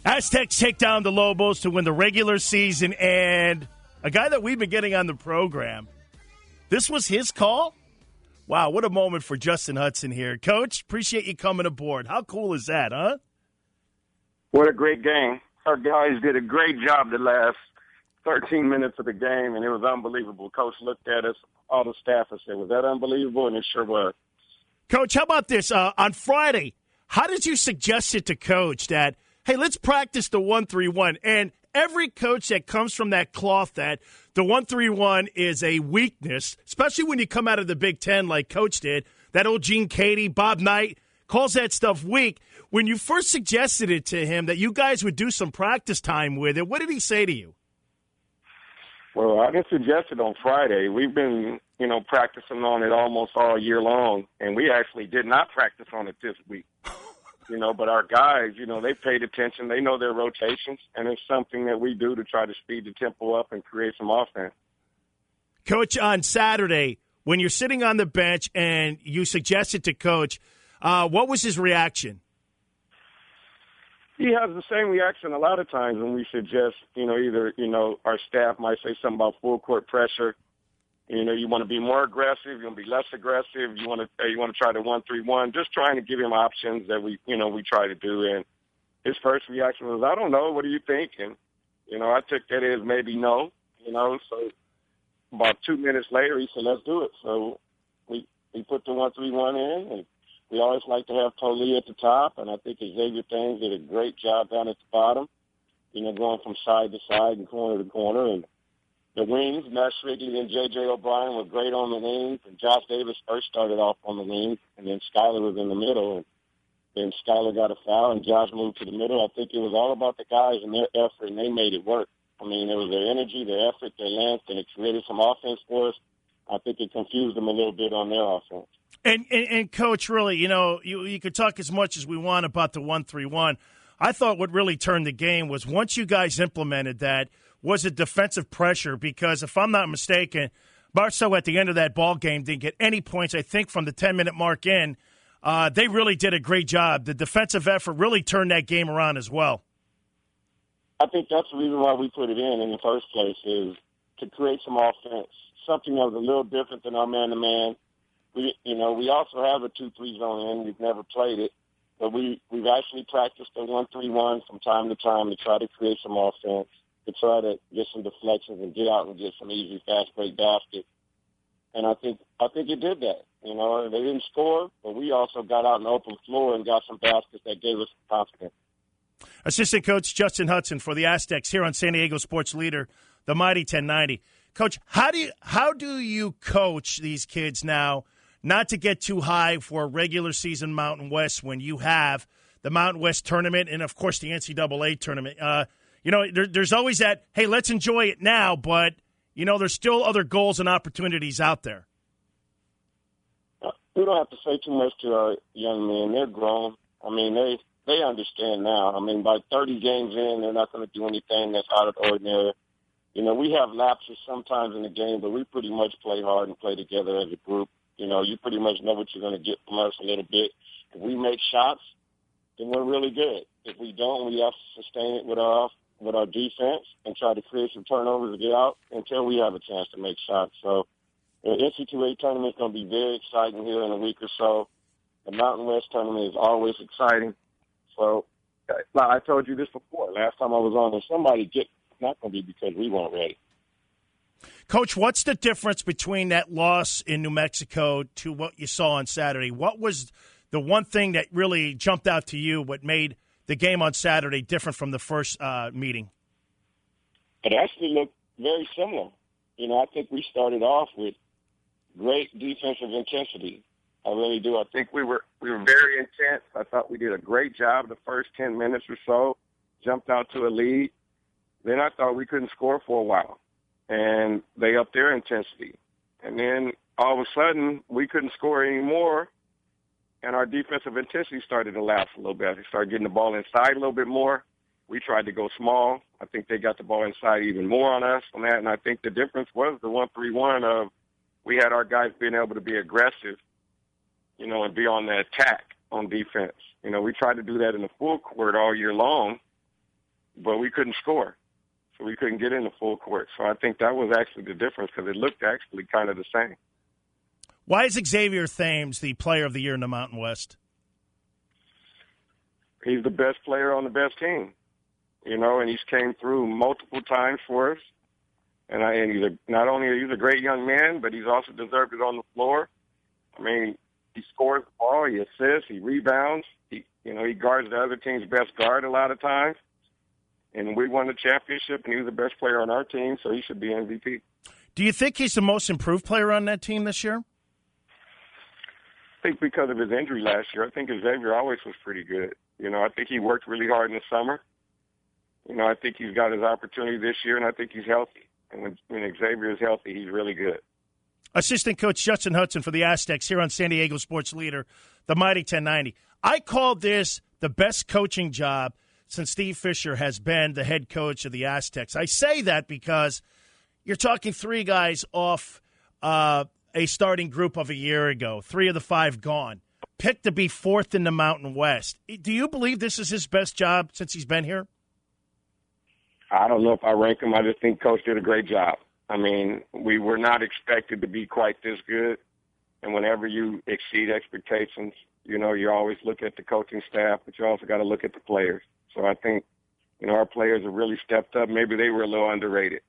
Aztecs take down the Lobos to win the regular season, and a guy that we've been getting on the program, this was his call? Wow, what a moment for Justin Hutson here. Coach, appreciate you coming aboard. How cool is that, huh? What a great game. Our guys did a great job the last 13 minutes of the game, and it was unbelievable. Coach looked at us, all the staff, and said, was that unbelievable? And it sure was. Coach, how about this? On Friday, how did you suggest it to Coach that, hey, let's practice the 1-3-1? And every coach that comes from that cloth that the 1-3-1 is a weakness, especially when you come out of the Big Ten like Coach did, that old Gene Cady, Bob Knight, calls that stuff weak. When you first suggested it to him that you guys would do some practice time with it, what did he say to you? Well, I didn't suggest it on Friday. We've been, practicing on it almost all year long, and we actually did not practice on it this week. But our guys, they paid attention. They know their rotations, and it's something that we do to try to speed the tempo up and create some offense. Coach, on Saturday, when you're sitting on the bench and you suggested to Coach, what was his reaction? He has the same reaction a lot of times when we suggest, either, our staff might say something about full court pressure. You want to be more aggressive, you want to be less aggressive, you want to try the 1-3-1, just trying to give him options that we try to do. And his first reaction was, I don't know, what do you think? And, I took that as maybe no, so about 2 minutes later he said, let's do it. So we put the 1-3-1 in, and we always like to have Tolly at the top, and I think Xavier Thames did a great job down at the bottom, going from side to side and corner to corner. And the wings, Matt Shrigley and J.J. O'Brien were great on the wings, and Josh Davis first started off on the wings, and then Skyler was in the middle, and then Skyler got a foul, and Josh moved to the middle. I think it was all about the guys and their effort, and they made it work. I mean, it was their energy, their effort, their length, and it created some offense for us. I think it confused them a little bit on their offense. And Coach, really, you could talk as much as we want about the 1-3-1. I thought what really turned the game was once you guys implemented that was a defensive pressure, because if I'm not mistaken, Barstow at the end of that ball game didn't get any points, I think, from the 10-minute mark in. They really did a great job. The defensive effort really turned that game around as well. I think that's the reason why we put it in the first place, is to create some offense, something that was a little different than our man-to-man. We also have a 2-3 zone in. We've never played it, but we've actually practiced the 1-3-1 from time to time to try to create some offense, to try to get some deflections and get out and get some easy fast break baskets. And I think it did that. They didn't score, but we also got out on the open floor and got some baskets that gave us confidence. Assistant Coach Justin Hutson for the Aztecs here on San Diego Sports Leader, the Mighty 1090. Coach, how do you coach these kids now not to get too high for a regular season Mountain West when you have the Mountain West tournament and, of course, the NCAA tournament? There's always that, hey, let's enjoy it now, but, there's still other goals and opportunities out there. We don't have to say too much to our young men. They're grown. I mean, they understand now. I mean, by 30 games in, they're not going to do anything that's out of the ordinary. We have lapses sometimes in the game, but we pretty much play hard and play together as a group. You pretty much know what you're going to get from us a little bit. If we make shots, then we're really good. If we don't, we have to sustain it with our defense and try to create some turnovers to get out until we have a chance to make shots. So the NCAA tournament is going to be very exciting here in a week or so. The Mountain West tournament is always exciting. So I told you this before. Last time I was on there, it's not going to be because we weren't ready. Coach, what's the difference between that loss in New Mexico to what you saw on Saturday? What was the one thing that really jumped out to you, what made the game on Saturday different from the first meeting? It actually looked very similar. I think we started off with great defensive intensity. I really do. I think we were very intense. I thought we did a great job the first 10 minutes or so, jumped out to a lead. Then I thought we couldn't score for a while, and they upped their intensity. And then all of a sudden, we couldn't score anymore, and our defensive intensity started to lapse a little bit. They started getting the ball inside a little bit more. We tried to go small. I think they got the ball inside even more on us on that, and I think the difference was the 1-3-1 of we had our guys being able to be aggressive, and be on the attack on defense. We tried to do that in the full court all year long, but we couldn't score. So we couldn't get into full court. So I think that was actually the difference because it looked actually kind of the same. Why is Xavier Thames the player of the year in the Mountain West? He's the best player on the best team, and he's came through multiple times for us. And not only he's a great young man, but he's also deserved it on the floor. I mean, he scores the ball, he assists, he rebounds. He guards the other team's best guard a lot of times. And we won the championship, and he was the best player on our team, so he should be MVP. Do you think he's the most improved player on that team this year? I think because of his injury last year, I think Xavier always was pretty good. I think he worked really hard in the summer. I think he's got his opportunity this year, and I think he's healthy. And when Xavier is healthy, he's really good. Assistant coach Justin Hutson for the Aztecs here on San Diego Sports Leader, the Mighty 1090. I called this the best coaching job since Steve Fisher has been the head coach of the Aztecs. I say that because you're talking three guys off a starting group of a year ago, 3 of the 5 gone, picked to be 4th in the Mountain West. Do you believe this is his best job since he's been here? I don't know if I rank him. I just think Coach did a great job. I mean, we were not expected to be quite this good. And whenever you exceed expectations, you always look at the coaching staff, but you also got to look at the players. So I think, our players have really stepped up. Maybe they were a little underrated.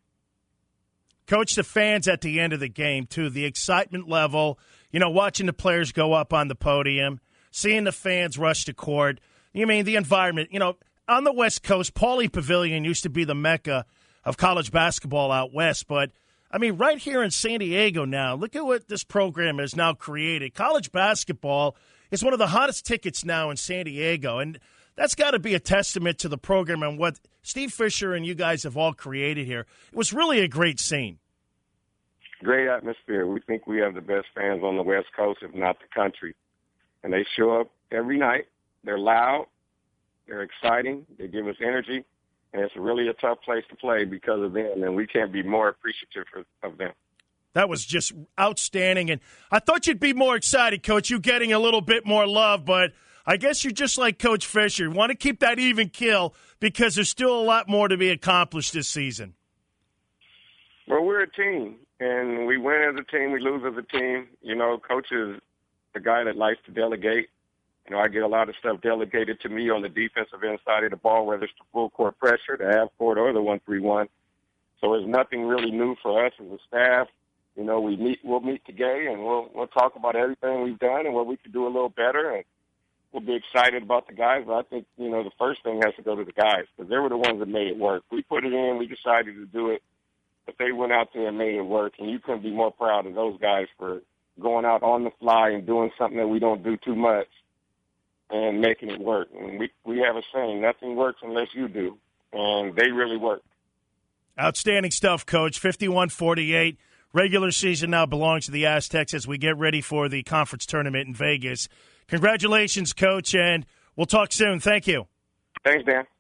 Coach, the fans at the end of the game, too, the excitement level, watching the players go up on the podium, seeing the fans rush to court. The environment, on the West Coast, Pauley Pavilion used to be the mecca of college basketball out west. But, right here in San Diego now, look at what this program has now created. College basketball is one of the hottest tickets now in San Diego. And that's got to be a testament to the program and what Steve Fisher and you guys have all created here. It was really a great scene. Great atmosphere. We think we have the best fans on the West Coast, if not the country. And they show up every night. They're loud. They're exciting. They give us energy. And it's really a tough place to play because of them, and we can't be more appreciative of them. That was just outstanding. And I thought you'd be more excited, Coach, you getting a little bit more love, but I guess you're just like Coach Fisher. You want to keep that even keel because there's still a lot more to be accomplished this season. Well, we're a team, and we win as a team, we lose as a team. Coach is the guy that likes to delegate. I get a lot of stuff delegated to me on the defensive end side of the ball, whether it's the full court pressure, the half court, or the 1-3-1. So there's nothing really new for us as a staff. We'll meet today, and we'll talk about everything we've done and what we could do a little better. And we'll be excited about the guys. But I think, the first thing has to go to the guys because they were the ones that made it work. We put it in. We decided to do it. But they went out there and made it work. And you couldn't be more proud of those guys for going out on the fly and doing something that we don't do too much and making it work. And we have a saying, nothing works unless you do. And they really work. Outstanding stuff, Coach. 51-48. Regular season now belongs to the Aztecs as we get ready for the conference tournament in Vegas. Congratulations, Coach, and we'll talk soon. Thank you. Thanks, Dan.